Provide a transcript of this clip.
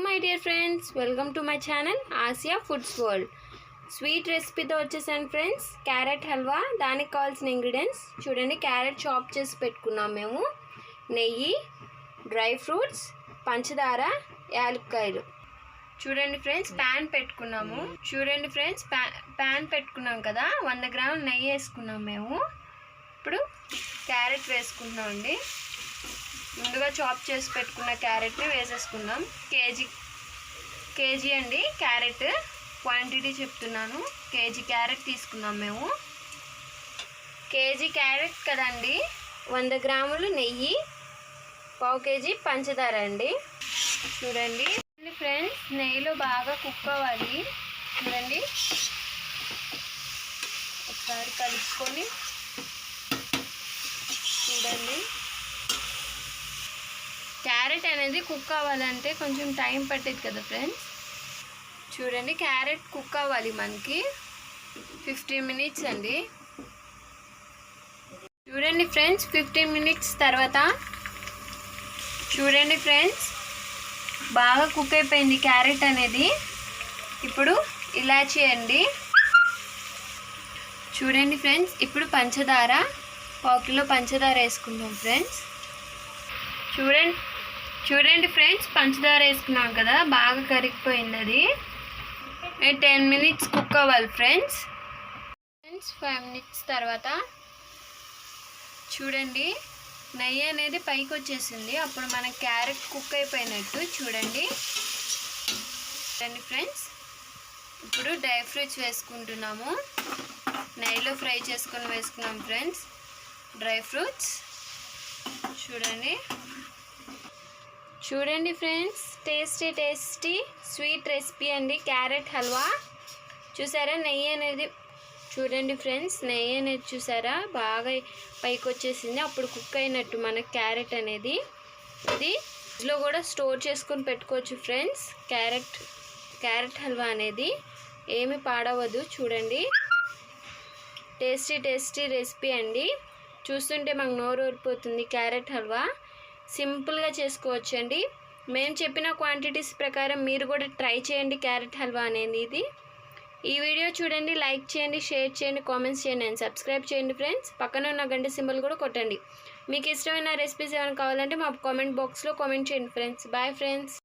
My dear friends, welcome to my channel Asia foods world. Sweet రెసిపీతో వచ్చేసాను friends. Carrot halwa. దానికి కావాల్సిన ingredients చూడండి. క్యారెట్ చాప్ చేసి పెట్టుకున్నాం మేము, నెయ్యి, డ్రై ఫ్రూట్స్, పంచదార, యాలక్కాయలు. చూడండి ఫ్రెండ్స్, ప్యాన్ పెట్టుకున్నాము. చూడండి ఫ్రెండ్స్, ప్యాన్ పెట్టుకున్నాం కదా, 100 గ్రాములు నెయ్యి వేసుకున్నాం మేము. ఇప్పుడు క్యారెట్ వేసుకుంటున్నాం అండి. ముందుగా చాప్ చేసి పెట్టుకున్న క్యారెట్ని వేసేసుకుందాం. కేజీ అండి క్యారెట్ క్వాంటిటీ చెప్తున్నాను. కేజీ క్యారెట్ తీసుకున్నాం మేము. కేజీ క్యారెట్ కదండి, 100 గ్రాములు నెయ్యి, 1/2 కేజీ పంచదార అండి. చూడండి ఫ్రెండ్స్, నెయ్యిలో బాగా కుక్ అవ్వాలి. చూడండి, ఒకసారి కలుపుకొని చూడండి. క్యారెట్ అనేది కుక్ అవ్వాలంటే కొంచెం టైం పట్టేది కదా ఫ్రెండ్స్. చూడండి, క్యారెట్ కుక్ అవ్వాలి మనకి 15 మినిట్స్ అండి. చూడండి ఫ్రెండ్స్, 15 మినిట్స్ తర్వాత చూడండి ఫ్రెండ్స్, బాగా కుక్ అయిపోయింది క్యారెట్ అనేది. ఇప్పుడు ఇలాచీ అండి. చూడండి ఫ్రెండ్స్, ఇప్పుడు పంచదార, 1 కిలో పంచదార వేసుకుందాం ఫ్రెండ్స్. చూడండి ఫ్రెండ్స్, పంచదార వేసుకున్నాం కదా, బాగా కరిగిపోయింది అది. 10 మినిట్స్ కుక్ అవ్వాలి ఫ్రెండ్స్. 5 మినిట్స్ తర్వాత చూడండి, నెయ్యి అనేది పైకి వచ్చేసింది. అప్పుడు మన క్యారెట్ కుక్ అయిపోయినట్టు. చూడండి ఫ్రెండ్స్, ఇప్పుడు డ్రై ఫ్రూట్స్ వేసుకుంటున్నాము. నెయ్యిలో ఫ్రై చేసుకొని వేసుకున్నాం ఫ్రెండ్స్ డ్రై ఫ్రూట్స్. చూడండి ఫ్రెండ్స్, టేస్టీ స్వీట్ రెసిపీ అండి క్యారెట్ హల్వా. చూసారా నెయ్యి అనేది? చూడండి ఫ్రెండ్స్, నెయ్యి అనేది చూసారా బాగా పైకి వచ్చేసింది. అప్పుడు కుక్ అయినట్టు మన క్యారెట్ అనేది. ఇది ఫ్రిడ్జ్లో కూడా స్టోర్ చేసుకొని పెట్టుకోవచ్చు ఫ్రెండ్స్. క్యారెట్ హల్వా అనేది ఏమి పాడవదు. చూడండి, టేస్టీ రెసిపీ అండి. చూస్తుంటే మాకు నోరు ఊరిపోతుంది. క్యారెట్ హల్వా సింపుల్గా చేసుకోవచ్చు అండి. మేము చెప్పిన క్వాంటిటీస్ ప్రకారం మీరు కూడా ట్రై చేయండి క్యారెట్ హల్వా అనేది. ఈ వీడియో చూడండి, లైక్ చేయండి, షేర్ చేయండి, కామెంట్స్ చేయండి అండ్ సబ్స్క్రైబ్ చేయండి ఫ్రెండ్స్. పక్కన ఉన్న గంట సింబల్ కూడా కొట్టండి. మీకు ఇష్టమైన రెసిపీస్ ఏమైనా కావాలంటే మా కామెంట్ బాక్స్లో కామెంట్ చేయండి ఫ్రెండ్స్. Bye friends.